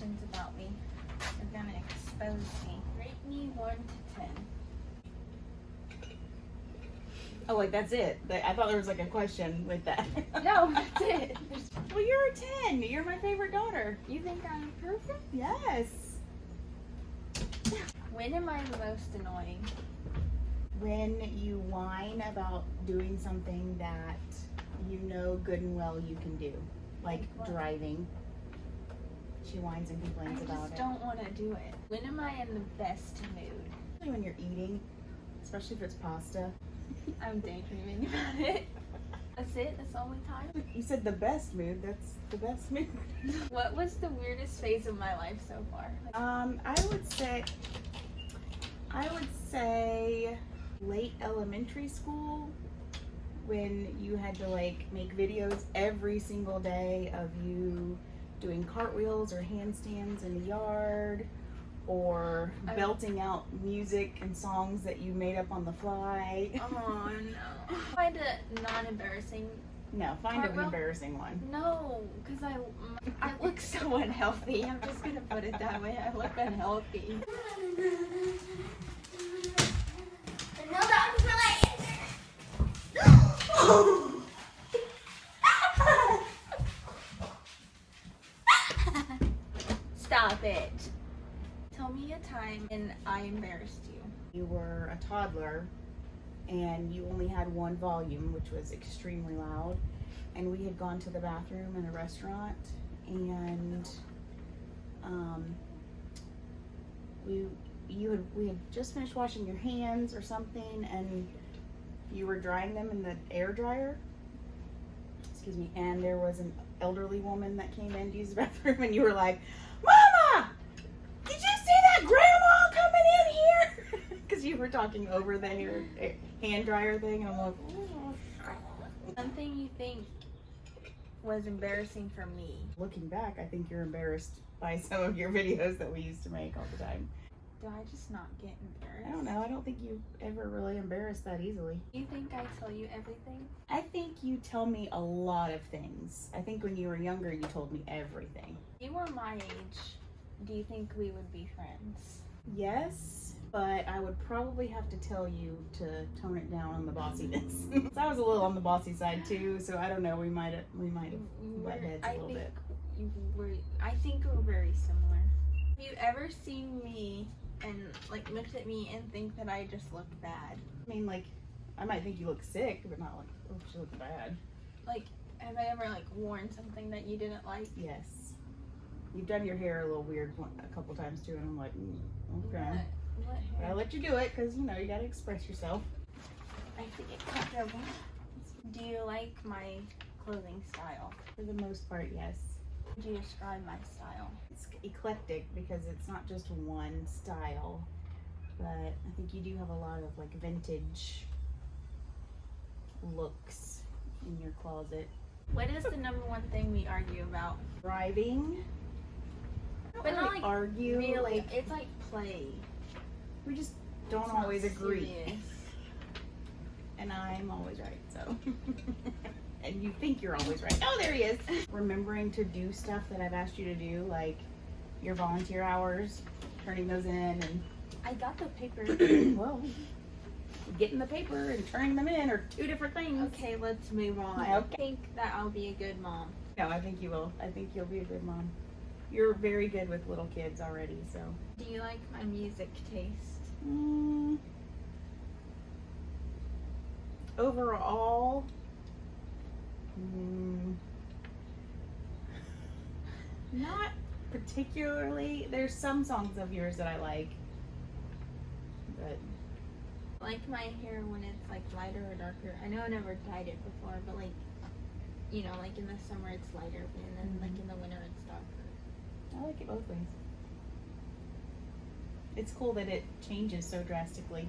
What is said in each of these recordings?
questions about me. You're gonna expose me. Rate me 1 to 10. Oh, like that's it. I thought there was like a question with that. No, that's it. Well, you're a 10. You're my favorite daughter. You think I'm perfect? Yes. When am I the most annoying? When you whine about doing something that you know good and well you can do, like What? driving. She whines and complains I about just it. don't want to do it. When am I in the best mood? Especially when you're eating, especially if it's pasta. I'm daydreaming about it. That's it? That's all we time? You said the best mood. That's the best mood. What was the weirdest phase of my life so far? I would say late elementary school, when you had to like make videos every single day of you doing cartwheels or handstands in the yard, or belting out music and songs that you made up on the fly. Oh no. Find a non-embarrassing. No, find an Cartwheel? embarrassing one. No, because I look so unhealthy. I'm just gonna put it that way. I look unhealthy. No dogs Stop it. Tell me a time when I embarrassed you. You were a toddler and you only had one volume, which was extremely loud, and we had gone to the bathroom in a restaurant, and we had just finished washing your hands or something, and you were drying them in the air dryer. Excuse me. And there was an elderly woman that came in to use the bathroom, and you were like, "Mama, did you see that grandma coming in here?" Because you were talking over the hand dryer thing, and I'm like, Something you think was embarrassing for me. looking back, I think you're embarrassed by some of your videos that we used to make all the time. Do I just not get embarrassed? I don't know. I don't think you ever really embarrassed that easily. You think I tell you everything? I think you tell me a lot of things. I think when you were younger, you told me everything. If you were my age, do you think we would be friends? Yes, but I would probably have to tell you to tone it down on the bossiness. So I was a little on the bossy side too, so I don't know. We might have butt heads a little bit. I think we're very similar. Have you ever seen me and like looked at me and think that I just look bad? I mean, like, I might think you look sick, but not like, oh, she looks bad. Like, have I ever like worn something that you didn't like? Yes. You've done your hair a little weird a couple times too, and I'm like, okay. What But I hair? let you do it because, you know, you gotta express yourself. I have to get comfortable. Do you like my clothing style? For the most part, yes. Would you describe my style? It's eclectic because it's not just one style, but I think you do have a lot of like vintage looks in your closet. What is the number one thing we argue about? Driving. But not really like argue. really. Like, It's like play. we just don't It's not always agree. serious. And I'm always right, so. And you think you're always right. Oh, there he is. Remembering to do stuff that I've asked you to do, like your volunteer hours, turning those in, and I got the paper. well, getting the paper and turning them in are two different things. Okay, let's move on. Okay. I think that I'll be a good mom. No, I think you will. I think you'll be a good mom. You're very good with little kids already, so. Do you like my music taste? Overall, not particularly. There's some songs of yours that I like, but I like my hair when it's like lighter or darker. I know I never dyed it before, but like, you know, like in the summer it's lighter, and then like in the winter it's darker. I like it both ways. It's cool that it changes so drastically.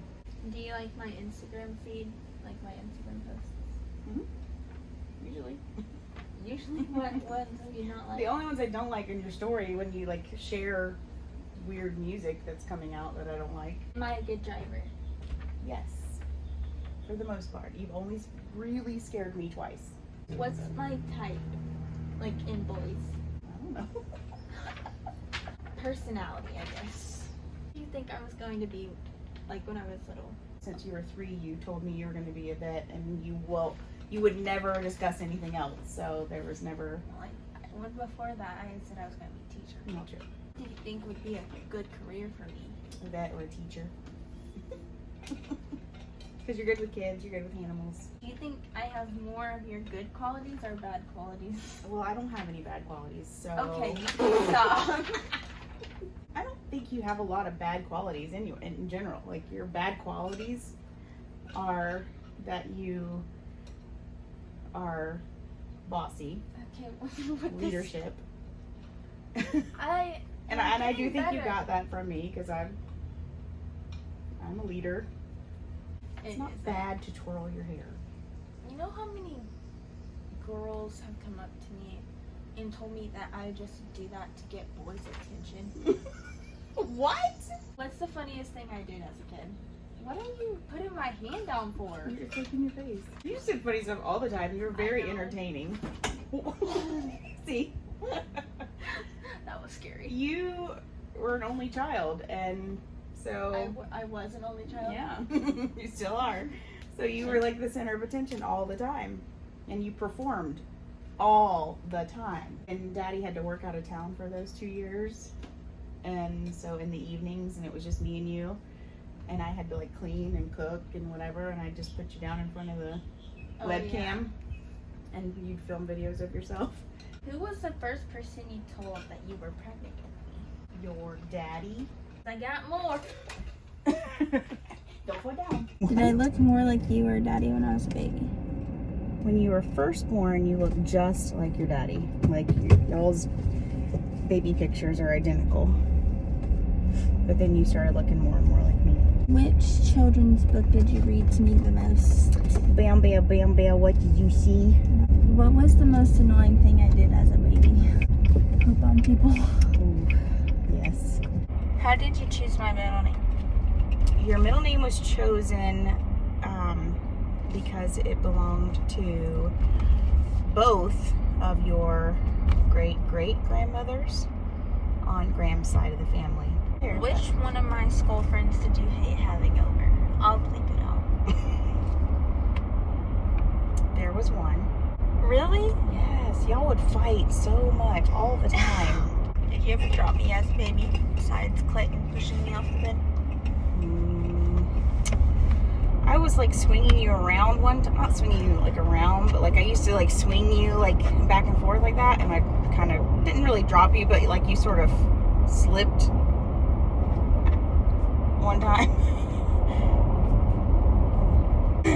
Do you like my Instagram feed? Like my Instagram posts? Usually. Usually what ones do you not like? The only ones I don't like in your story when you like share weird music that's coming out that I don't like. Am I a good driver? Yes. For the most part. You've only really scared me twice. What's my type? Like in boys? I don't know. personality, I guess. What do you think I was going to be like when I was little? Since you were 3, you told me you were going to be a vet, and you would never discuss anything else. So there was never. Well, before that, I said I was going to be a teacher. Not true. What do you think would be a good career for me? A vet or a teacher. Because you're good with kids, you're good with animals. Do you think I have more of your good qualities or bad qualities? Well, I don't have any bad qualities, so. Okay, you can stop. I don't think you have a lot of bad qualities in general. Like, your bad qualities are that you are bossy, Okay, what leadership. I do think you got that from me because I'm a leader. It's not bad to twirl your hair. You know how many girls have come up to me and told me that I just do that to get boys' attention? What? What's the funniest thing I did as a kid? What are you putting my hand down for? You're taking your face. You said funny stuff all the time. You're very entertaining. See? That was scary. You were an only child, and so I was an only child. yeah, you still are. So you were like the center of attention all the time, and you performed all the time. And Daddy had to work out of town for those 2 years, and so in the evenings, and it was just me and you, and I had to like clean and cook and whatever, and I just put you down in front of the webcam, and you'd film videos of yourself. Who was the first person you told that you were pregnant with me? Your daddy. I got more. Don't fall down. Did I look more like you or Daddy when I was a baby? When you were first born, you looked just like your daddy. Like, y'all's baby pictures are identical. But then you started looking more and more like me. Which children's book did you read to me the most? Bam, bam, bam, bam, what did you see? What was the most annoying thing I did as a baby? Poop on people. Ooh, yes. How did you choose my middle name? Your middle name was chosen because it belonged to both of your great-great-grandmothers on Graham's side of the family. Which one of my school friends did you hate having over? I'll bleep it out. There was one. Really? Yes, y'all would fight so much all the time. Did you ever drop me as a baby besides Clayton pushing me off the bed? I was like swinging you around one time, not swinging you like around, but like I used to like swing you like back and forth like that, and I kind of didn't really drop you, but like you sort of slipped one time.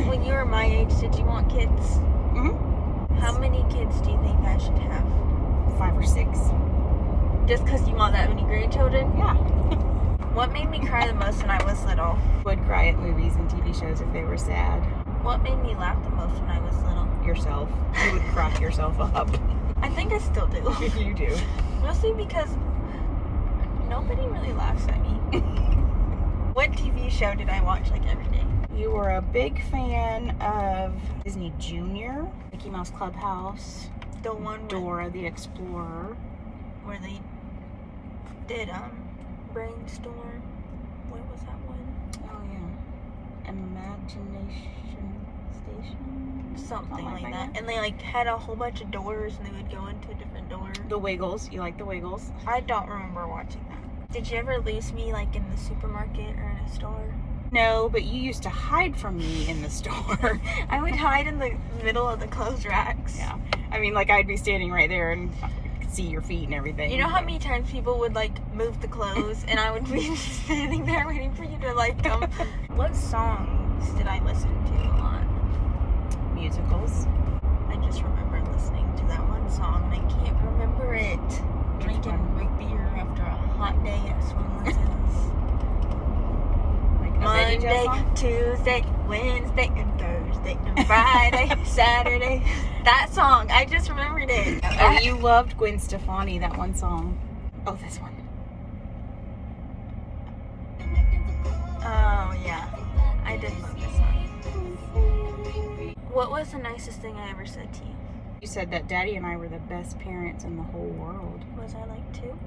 When you were my age, did you want kids? Mm-hmm. How many kids do you think I should have? 5 or 6. Just because you want that many grandchildren? Yeah. What made me cry the most when I was little? Would cry at movies and TV shows if they were sad. What made me laugh the most when I was little? Yourself. You would crack yourself up. I think I still do. You do. Mostly because nobody really laughs at me. What TV show did I watch like every day? You were a big fan of Disney Junior, Mickey Mouse Clubhouse, The one Dora the Explorer. where they did brainstorm. What was that one? Oh yeah, Imagination Station. Something like that. that. And they like had a whole bunch of doors, and they would go into a different door. The Wiggles. You like the Wiggles? I don't remember watching that. Did you ever lose me like in the supermarket or in a store? No, but you used to hide from me in the store. I would hide in the middle of the clothes racks. Yeah. I mean, like I'd be standing right there and I could see your feet and everything. You know how many times people would like move the clothes and I would be standing there waiting for you to like come? What songs did I listen to a lot? Musicals. I just remember listening to that one song and I can't remember it. Drinking root beer after a hot day at swim lessons. Like a Monday, VeggieTale song? Tuesday, Wednesday, and Thursday, and Friday, Saturday. That song, I just remembered it. Oh, you loved Gwen Stefani, that one song. Oh, this one. Oh, yeah. I did love this song. What was the nicest thing I ever said to you? You said that Daddy and I were the best parents in the whole world. Was I like 2?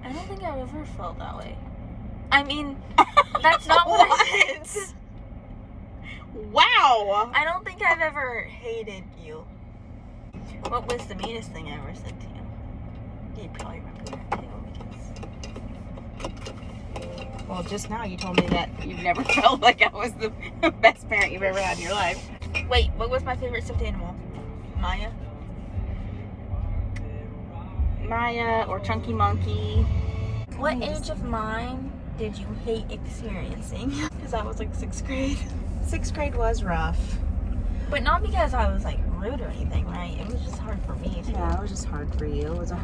I don't think I've ever felt that way. I mean, that's not what I meant. Wow. I don't think I've ever hated you. What was the meanest thing I ever said to you? You probably remember that too, because... Well, just now you told me that you've never felt like I was the best parent you've ever had in your life. Wait, what was my favorite stuffed animal? Maya? Maya or Chunky Monkey. What age of mine did you hate experiencing? Because I was like 6th grade. 6th grade was rough. But not because I was like rude or anything, right? It was just hard for me too. Yeah, it was just hard for you. It was a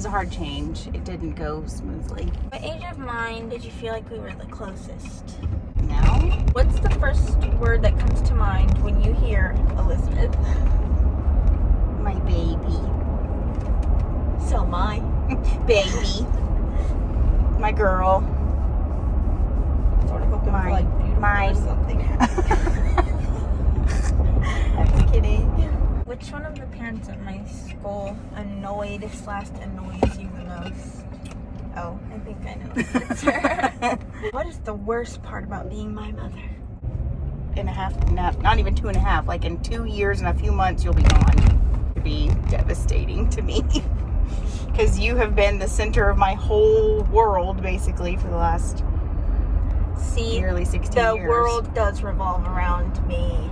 hard change. It didn't go smoothly. What age of mine did you feel like we were the closest? No? What's the first word that comes to mind when you hear Elizabeth? My baby. So my Baby. My girl. sort of hoping My- for like beautiful my- or something. I'm just kidding. Which one of the parents at my school annoys you the most? Oh, I think I know the answer. What is the worst part about being my mother? Not even 2.5. Like in 2 years and a few months, you'll be gone. It'd be devastating to me. Because you have been the center of my whole world, basically, for the last nearly 16 The years. world does revolve around me.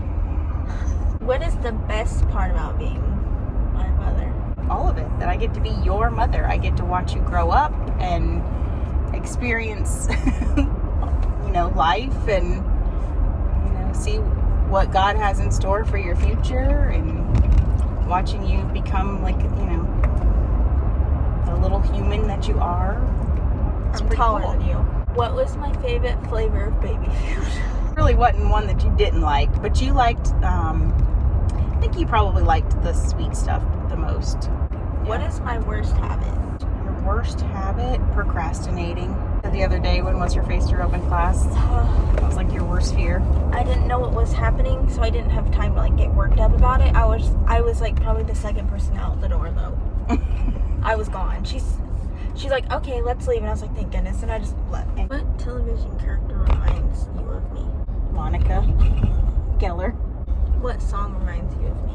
What is the best part about being my mother? All of it. That I get to be your mother. I get to watch you grow up and experience, life and, see what God has in store for your future and watching you become like, the little human that you are. It's I'm pretty taller cool. than you. What was my favorite flavor of baby food? Really wasn't one that you didn't like, but you liked, I think you probably liked the sweet stuff the most. What is my worst habit? Your worst habit? Procrastinating. The other day when What's Your Face threw up in class, that was like your worst fear. I didn't know what was happening, so I didn't have time to get worked up about it. I was like probably the second person out the door though. I was gone. She's like, okay, let's leave, and I was like, thank goodness, and I just left. What television character reminds you of me? Monica Geller. What song reminds you of me?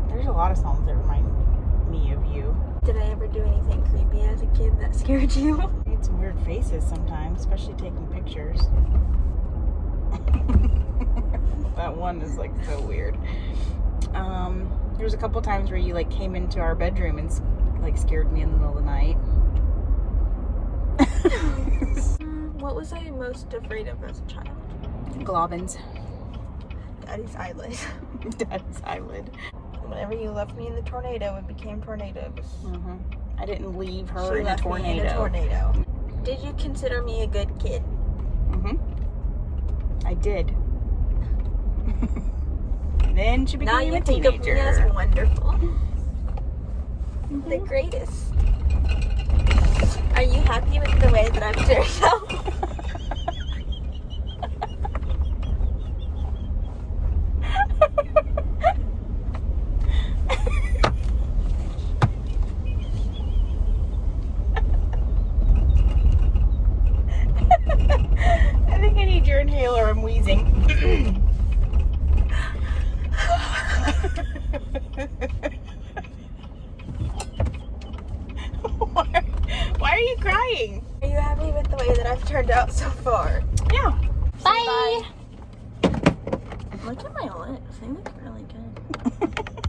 There's a lot of songs that remind me of you. Did I ever do anything creepy as a kid that scared you? You made some weird faces sometimes, especially taking pictures. That one is so weird. There was a couple times where you came into our bedroom and scared me in the middle of the night. What was I most afraid of as a child? Globbins. Daddy's eyelid. Daddy's eyelid. Whenever you left me in the tornado, it became tornadoes. Mm-hmm. I didn't leave her She in a left me in a tornado. tornado. Did you consider me a good kid? Mm-hmm. I did. Then she became Now you a think of me teenager. as wonderful. The greatest. Are you happy with the way that I've turned out? I think I need your inhaler. I'm wheezing. Why are you crying? Are you happy with the way that I've turned out so far? Yeah. Bye. Look at my lips. They look really good.